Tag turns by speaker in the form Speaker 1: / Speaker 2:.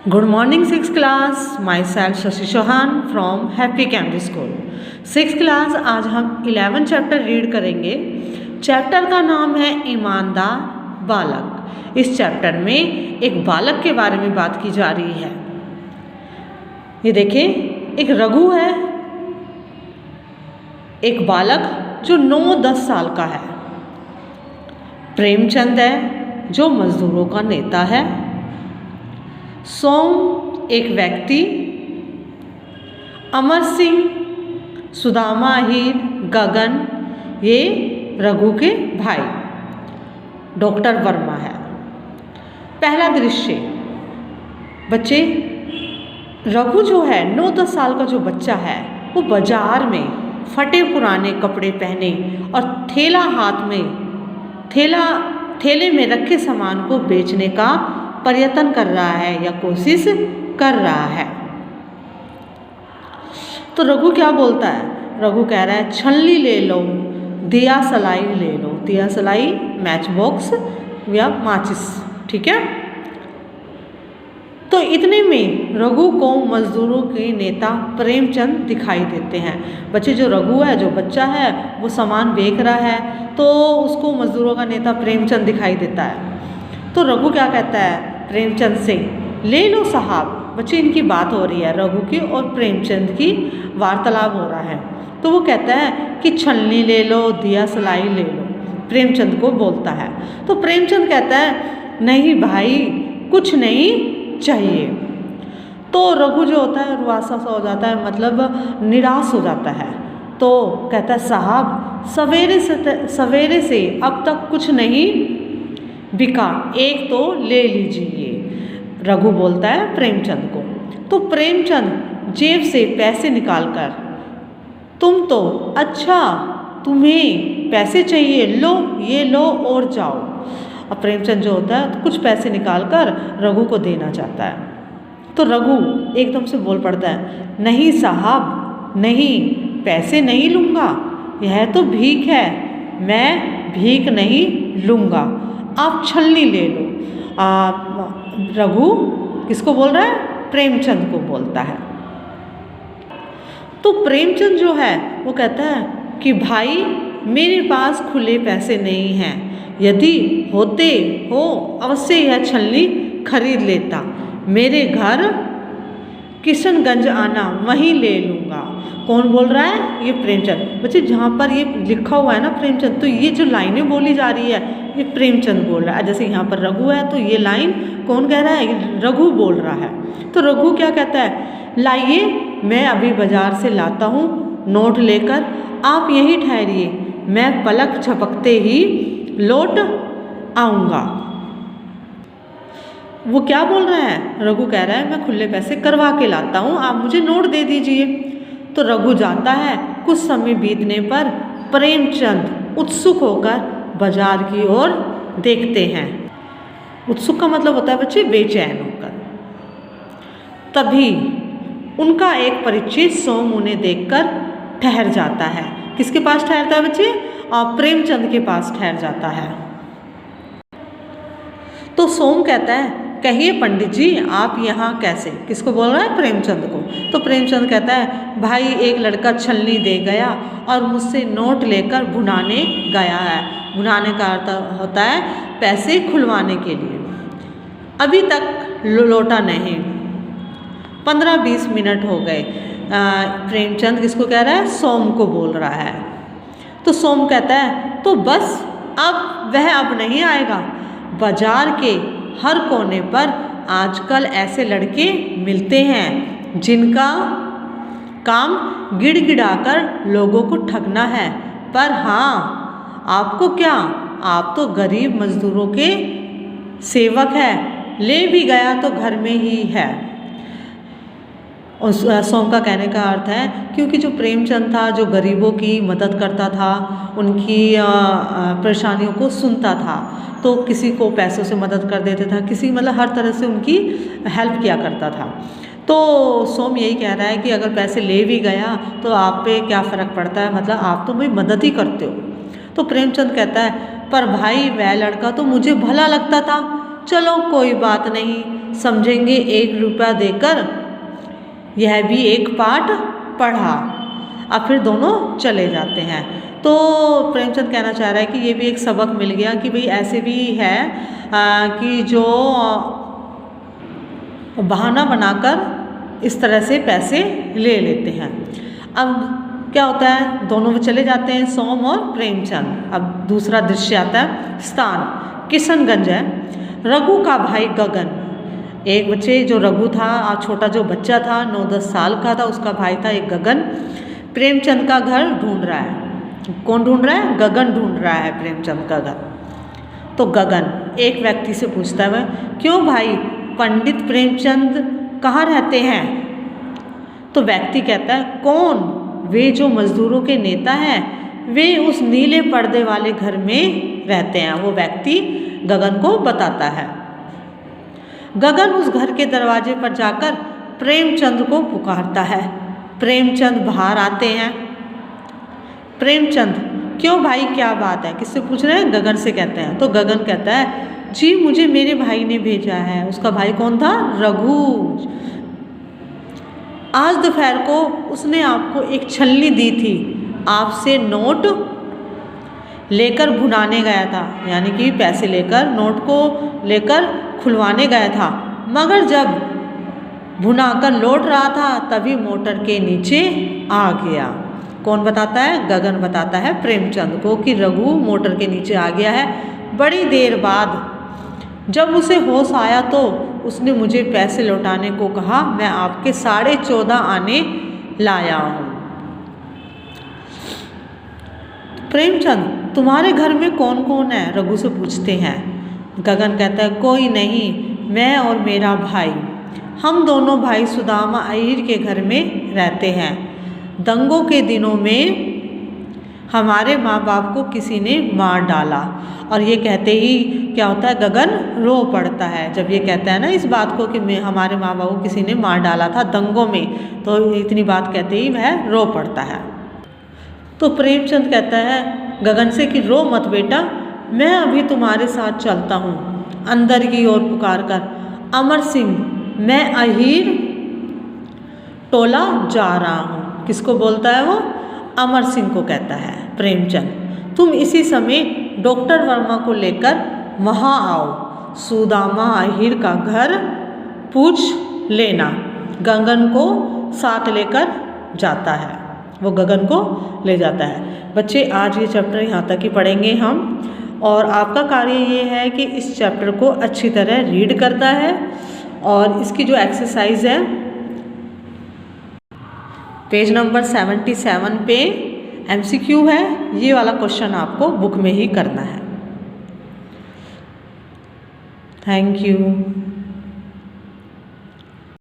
Speaker 1: Good morning, 6th class. Myself Shashi Chauhan from Happy Camry School. 6th class आज हम 11 chapter read करेंगे। Chapter का नाम है ईमानदार बालक। इस चैप्टर में एक बालक के बारे में बात की जा रही है। ये देखें, एक रघु है, एक बालक जो 9-10 साल का है। प्रेमचंद है जो मजदूरों का नेता है। सोम एक व्यक्ति, अमर सिंह, सुदामा, हीर, गगन ये रघु के भाई। डॉक्टर वर्मा है। पहला दृश्य, बच्चे, रघु जो है 9-10 साल का जो बच्चा है वो बाजार में फटे पुराने कपड़े पहने और थैला हाथ में थैले में रखे सामान को बेचने का प्रयत्न कर रहा है या कोशिश कर रहा है। तो रघु क्या बोलता है? रघु कह रहा है छलनी ले लो, दिया सलाई ले लो। दिया सलाई मैच बॉक्स या माचिस, ठीक है। तो इतने में रघु को मजदूरों के नेता प्रेमचंद दिखाई देते हैं। बच्चे, जो रघु है, जो बच्चा है, वो सामान बेच रहा है, तो उसको मजदूरों का नेता प्रेमचंद दिखाई देता है। तो रघु क्या कहता है प्रेमचंद से? ले लो साहब। बच्चे, इनकी बात हो रही है, रघु की और प्रेमचंद की वार्तालाप हो रहा है। तो वो कहता है कि छलनी ले लो, दिया सलाई ले लो। प्रेमचंद को बोलता है। तो प्रेमचंद कहता है नहीं भाई, कुछ नहीं चाहिए। तो रघु जो होता है रुआसा सा हो जाता है, मतलब निराश हो जाता है। तो कहता है साहब, सवेरे से अब तक कुछ नहीं बिका, एक तो ले लीजिए। रघु बोलता है प्रेमचंद को। तो प्रेमचंद जेब से पैसे निकालकर, तुम तो अच्छा, तुम्हें पैसे चाहिए, लो, ये लो और जाओ। अब प्रेमचंद जो होता है कुछ पैसे निकालकर रघु को देना चाहता है। तो रघु एकदम से बोल पड़ता है नहीं साहब, नहीं, पैसे नहीं लूँगा, यह तो भीख है, मैं भीख नहीं लूँगा, आप छलनी ले लो। रघु किसको बोल रहा है? प्रेमचंद को बोलता है। तो प्रेमचंद जो है वो कहता है कि भाई, मेरे पास खुले पैसे नहीं हैं, यदि होते हो अवश्य यह छलनी खरीद लेता। मेरे घर किशनगंज आना, वहीं ले लूँगा। कौन बोल रहा है? ये प्रेमचंद। बच्चे, जहाँ पर ये लिखा हुआ है ना प्रेमचंद, तो ये जो लाइनें बोली जा रही है ये प्रेमचंद बोल रहा है। जैसे यहाँ पर रघु है तो ये लाइन कौन कह रहा है? रघु बोल रहा है। तो रघु क्या कहता है? लाइए, मैं अभी बाजार से लाता हूँ नोट लेकर, आप यहीं ठहरिए, मैं पलक झपकते ही लौट आऊँगा। वो क्या बोल रहा है? रघु कह रहा है मैं खुले पैसे करवा के लाता हूँ, आप मुझे नोट दे दीजिए। तो रघु जाता है। कुछ समय बीतने पर प्रेमचंद उत्सुक होकर बाजार की ओर देखते हैं। उत्सुक का मतलब होता है बच्चे बेचैन होकर। तभी उनका एक परिचित सोम उन्हें देखकर ठहर जाता है। किसके पास ठहरता है बच्चे? प्रेमचंद के पास ठहर जाता है। तो सोम कहता है कहिए पंडित जी, आप यहाँ कैसे? किसको बोल रहा है? प्रेमचंद को। तो प्रेमचंद कहता है भाई, एक लड़का छलनी दे गया और मुझसे नोट लेकर भुनाने गया है। भुनाने का अर्थ होता है पैसे खुलवाने के लिए। अभी तक लौटा नहीं। 15-20 मिनट हो गए। प्रेमचंद किसको कह रहा है? सोम को बोल रहा है। तो सोम कहता है तो बस, अब वह अब नहीं आएगा। बाजार के हर कोने पर आजकल ऐसे लड़के मिलते हैं जिनका काम गिड़गिड़ाकर लोगों को ठगना है। पर हाँ, आपको क्या, आप तो गरीब मजदूरों के सेवक हैं, ले भी गया तो घर में ही है। और सोम का कहने का अर्थ है क्योंकि जो प्रेमचंद था, जो गरीबों की मदद करता था, उनकी परेशानियों को सुनता था, तो किसी को पैसों से मदद कर देता था, किसी मतलब हर तरह से उनकी हेल्प किया करता था। तो सोम यही कह रहा है कि अगर पैसे ले भी गया तो आप पे क्या फ़र्क पड़ता है, मतलब आप तो भाई मदद ही करते हो। तो प्रेमचंद कहता है पर भाई, वह लड़का तो मुझे भला लगता था, चलो कोई बात नहीं, समझेंगे 1 रुपया देकर, यह भी एक पाठ पढ़ा। अब फिर दोनों चले जाते हैं। तो प्रेमचंद कहना चाह रहा है कि ये भी एक सबक मिल गया कि भाई ऐसे भी है कि जो बहाना बनाकर इस तरह से पैसे ले लेते हैं। अब क्या होता है, दोनों वो चले जाते हैं, सोम और प्रेमचंद। अब दूसरा दृश्य आता है, स्थान किशनगंज है। रघु का भाई गगन, एक बच्चे जो रघु था, छोटा जो बच्चा था 9-10 साल का था, उसका भाई था एक गगन, प्रेमचंद का घर ढूंढ रहा है। कौन ढूंढ रहा है? गगन ढूंढ रहा है प्रेमचंद का घर। तो गगन एक व्यक्ति से पूछता है, क्यों भाई, पंडित प्रेमचंद कहाँ रहते हैं? तो व्यक्ति कहता है, कौन? वे जो मजदूरों के नेता हैं, वे उस नीले पर्दे वाले घर में रहते हैं। वो व्यक्ति गगन को बताता है। गगन उस घर के दरवाजे पर जाकर प्रेमचंद को पुकारता है। प्रेमचंद बाहर आते हैं। प्रेमचंद, क्यों भाई, क्या बात है? किससे पूछ रहे हैं? गगन से कहते हैं। तो गगन कहता है, जी मुझे मेरे भाई ने भेजा है। उसका भाई कौन था? रघु। आज दोपहर को उसने आपको एक छलनी दी थी, आपसे नोट लेकर भुनाने गया था, यानी कि पैसे लेकर नोट को लेकर खुलवाने गया था, मगर जब भुनाकर लौट रहा था तभी मोटर के नीचे आ गया। कौन बताता है? गगन बताता है प्रेमचंद को कि रघु मोटर के नीचे आ गया है। बड़ी देर बाद जब उसे होश आया तो उसने मुझे पैसे लौटाने को कहा। मैं आपके 14.5 आने लाया हूँ। प्रेमचंद, तुम्हारे घर में कौन कौन है? रघु से पूछते हैं। गगन कहता है, कोई नहीं, मैं और मेरा भाई, हम दोनों भाई सुदामा अहीर के घर में रहते हैं। दंगों के दिनों में हमारे माँ बाप को किसी ने मार डाला। और ये कहते ही क्या होता है, गगन रो पड़ता है जब ये कहता है ना इस बात को कि हमारे माँ बाप को किसी ने मार डाला था दंगों में। तो इतनी बात कहते ही वह रो पड़ता है। तो प्रेमचंद कहता है गगन से कि रो मत बेटा, मैं अभी तुम्हारे साथ चलता हूँ। अंदर की ओर पुकार कर, अमर सिंह, मैं अहीर टोला जा रहा हूँ। किसको बोलता है वो? अमर सिंह को कहता है प्रेमचंद। तुम इसी समय डॉक्टर वर्मा को लेकर वहाँ आओ, सुदामा अहीर का घर पूछ लेना। गगन को साथ लेकर जाता है, वो गगन को ले जाता है। बच्चे आज ये चैप्टर यहाँ तक ही पढ़ेंगे हम, और आपका कार्य ये है कि इस चैप्टर को अच्छी तरह रीड करता है। और इसकी जो एक्सरसाइज है पेज नंबर 77 पे MCQ है, ये वाला क्वेश्चन आपको बुक में ही करना है। Thank you.